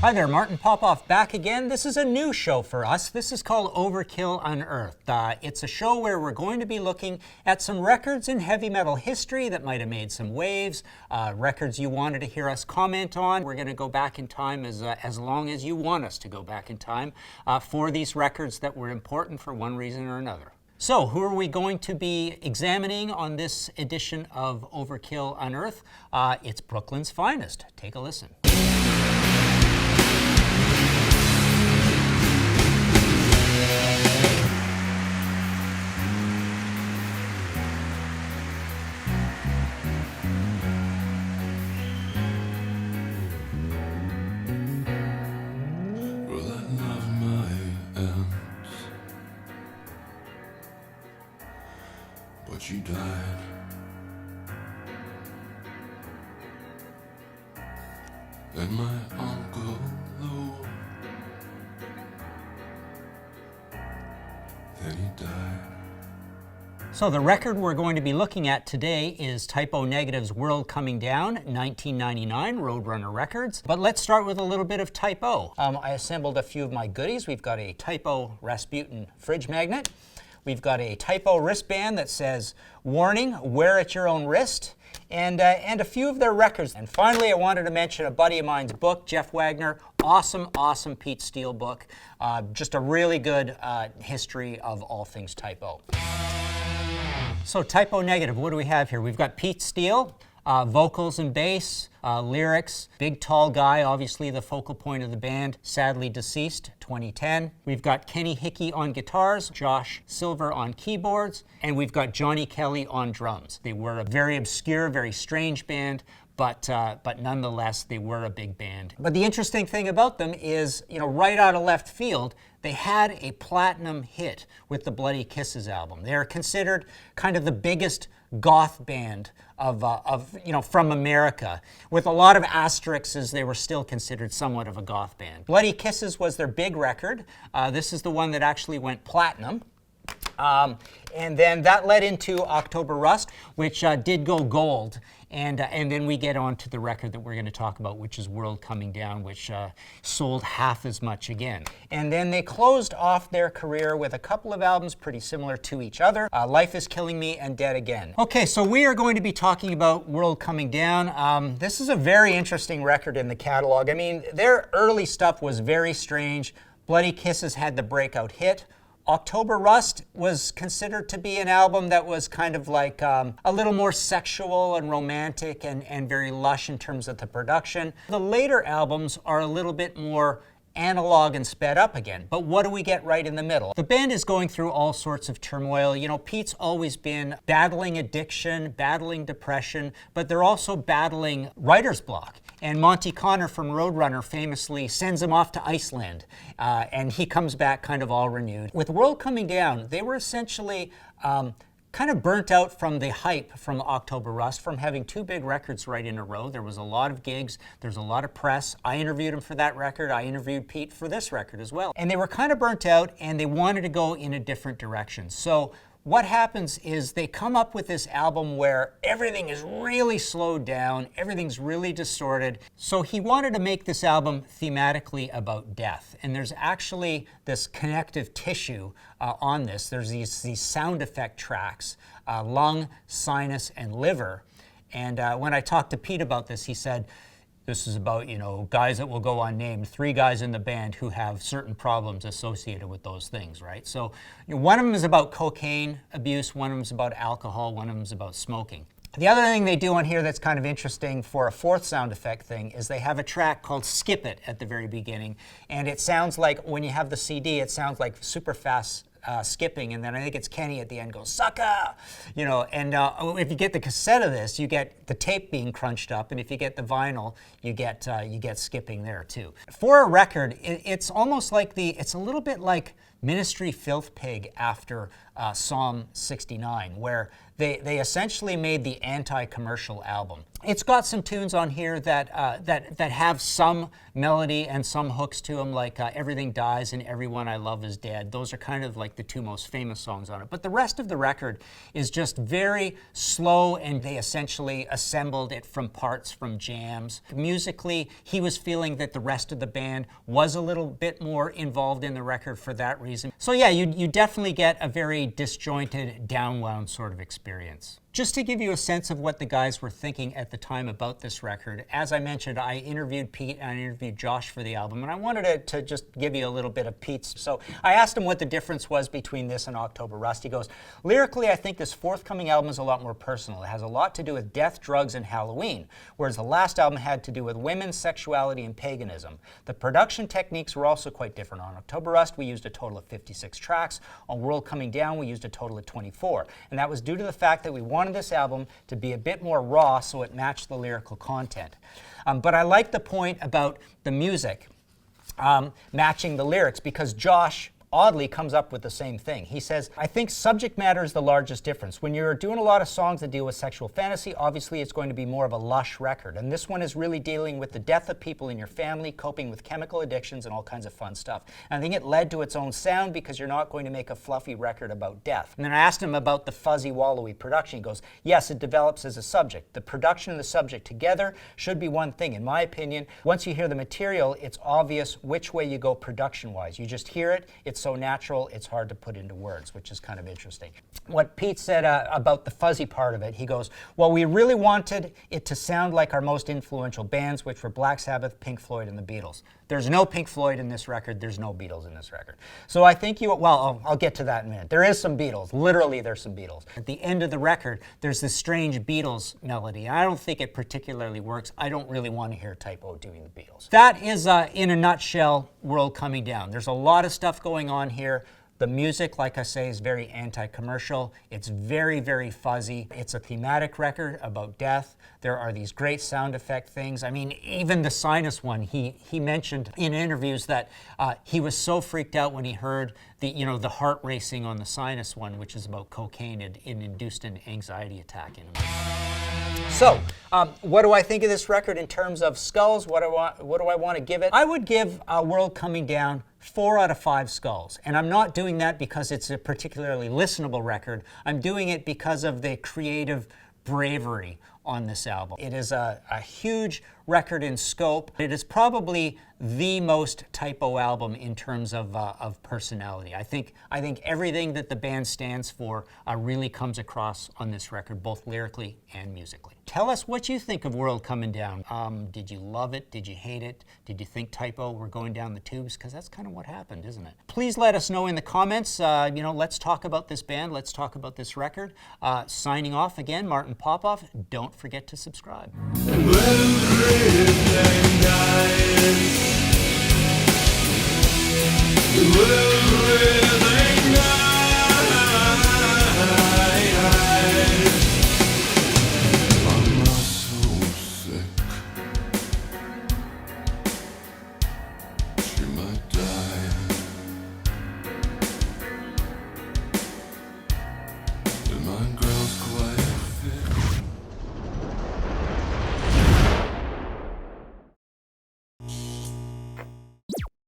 Hi there, Martin Popoff back again. This is a new show for us. This is called Overkill Unearthed. It's a show where we're going to be looking at some records in heavy metal history that might have made some waves, records you wanted to hear us comment on. We're going to go back in time as long as you want us to go back in time for these records that were important for one reason or another. So, who are we going to be examining on this edition of Overkill Unearthed? It's Brooklyn's finest. Take a listen. But you died, and my uncle Lou, then he died. So the record we're going to be looking at today is Typo Negative's World Coming Down, 1999, Roadrunner Records. But let's start with a little bit of Typo. I assembled a few of my goodies. We've got a Typo Rasputin fridge magnet. We've got a Typo wristband that says, "Warning, wear at your own wrist," and a few of their records. And finally, I wanted to mention a buddy of mine's book, Jeff Wagner. Awesome Pete Steele book. Just a really good history of all things Typo. So Typo Negative, what do we have here? We've got Pete Steele, vocals and bass, lyrics, big tall guy, obviously the focal point of the band, sadly deceased, 2010. We've got Kenny Hickey on guitars, Josh Silver on keyboards, and we've got Johnny Kelly on drums. They were a very obscure, very strange band, but nonetheless, they were a big band. But the interesting thing about them is, right out of left field, they had a platinum hit with the Bloody Kisses album. They're considered kind of the biggest goth band from America. With a lot of asterisks, they were still considered somewhat of a goth band. Bloody Kisses was their big record. This is the one that actually went platinum. And then that led into October Rust, which did go gold. And then we get on to the record that we're going to talk about, which is World Coming Down, which sold half as much again. And then they closed off their career with a couple of albums pretty similar to each other, Life is Killing Me and Dead Again. Okay, so we are going to be talking about World Coming Down. This is a very interesting record in the catalog. I mean, their early stuff was very strange. Bloody Kisses had the breakout hit. October Rust was considered to be an album that was kind of like a little more sexual and romantic and very lush in terms of the production. The later albums are a little bit more analog and sped up again. But what do we get right in the middle? The band is going through all sorts of turmoil. Pete's always been battling addiction, battling depression, but they're also battling writer's block. And Monty Connor from Roadrunner famously sends him off to Iceland, and he comes back kind of all renewed. With World Coming Down, they were essentially kind of burnt out from the hype from October Rust, from having two big records right in a row. There was a lot of gigs, there's a lot of press. I interviewed him for that record, I interviewed Pete for this record as well. And they were kind of burnt out, and they wanted to go in a different direction. So what happens is they come up with this album where everything is really slowed down, everything's really distorted. So he wanted to make this album thematically about death. And there's actually this connective tissue on this. There's these sound effect tracks, lung, sinus, and liver. And when I talked to Pete about this, he said, this is about, guys that will go unnamed, 3 guys in the band who have certain problems associated with those things, right? So one of them is about cocaine abuse, one of them is about alcohol, one of them is about smoking. The other thing they do on here that's kind of interesting for a fourth sound effect thing is they have a track called Skip It at the very beginning. And it sounds like, when you have the CD, it sounds like super fast skipping, and then I think it's Kenny at the end goes, "Sucker!" And if you get the cassette of this, you get the tape being crunched up, and if you get the vinyl, you get skipping there too. For a record, it's almost like it's a little bit like Ministry Filth Pig after Psalm 69, where they essentially made the anti-commercial album. It's got some tunes on here that have some melody and some hooks to them, like Everything Dies and Everyone I Love Is Dead. Those are kind of like the two most famous songs on it. But the rest of the record is just very slow, and they essentially assembled it from parts from jams. Musically, he was feeling that the rest of the band was a little bit more involved in the record for that reason. So yeah, you definitely get a very disjointed, downwound sort of experience. Just to give you a sense of what the guys were thinking at the time about this record, as I mentioned, I interviewed Pete and I interviewed Josh for the album, and I wanted to just give you a little bit of Pete's. So I asked him what the difference was between this and October Rust. He goes, lyrically, I think this forthcoming album is a lot more personal. It has a lot to do with death, drugs, and Halloween, whereas the last album had to do with women, sexuality, and paganism. The production techniques were also quite different. On October Rust, we used a total of 56 tracks. On World Coming Down, we used a total of 24. And that was due to the fact that we wanted this album to be a bit more raw so it matched the lyrical content. But I like the point about the music matching the lyrics, because Josh oddly comes up with the same thing. He says, I think subject matter is the largest difference. When you're doing a lot of songs that deal with sexual fantasy, obviously it's going to be more of a lush record. And this one is really dealing with the death of people in your family, coping with chemical addictions, and all kinds of fun stuff. And I think it led to its own sound, because you're not going to make a fluffy record about death. And then I asked him about the fuzzy, wallowy production. He goes, yes, it develops as a subject. The production and the subject together should be one thing. In my opinion, once you hear the material, it's obvious which way you go production-wise. You just hear it, it's so natural, it's hard to put into words, which is kind of interesting. What Pete said about the fuzzy part of it, he goes, well, we really wanted it to sound like our most influential bands, which were Black Sabbath, Pink Floyd, and the Beatles. There's no Pink Floyd in this record, there's no Beatles in this record. So I think I'll get to that in a minute. There is some Beatles, literally there's some Beatles. At the end of the record, there's this strange Beatles melody. I don't think it particularly works. I don't really want to hear Type O doing the Beatles. That is, in a nutshell, World Coming Down. There's a lot of stuff going on here. The music, like I say, is very anti-commercial. It's very, very fuzzy. It's a thematic record about death. There are these great sound effect things. I mean, even the sinus one, he mentioned in interviews that he was so freaked out when he heard the heart racing on the sinus one, which is about cocaine, and induced an anxiety attack in him. So, what do I think of this record in terms of skulls? What do I want to give it? I would give World Coming Down 4 out of 5 skulls. And I'm not doing that because it's a particularly listenable record. I'm doing it because of the creative bravery on this album. It is a huge record in scope. It is probably the most Type O album in terms of personality. I think everything that the band stands for really comes across on this record, both lyrically and musically. Tell us what you think of World Coming Down. Did you love it? Did you hate it? Did you think Type O were going down the tubes? Because that's kind of what happened, isn't it? Please let us know in the comments. Let's talk about this band. Let's talk about this record. Signing off again, Martin Popoff. Don't forget to subscribe. Well,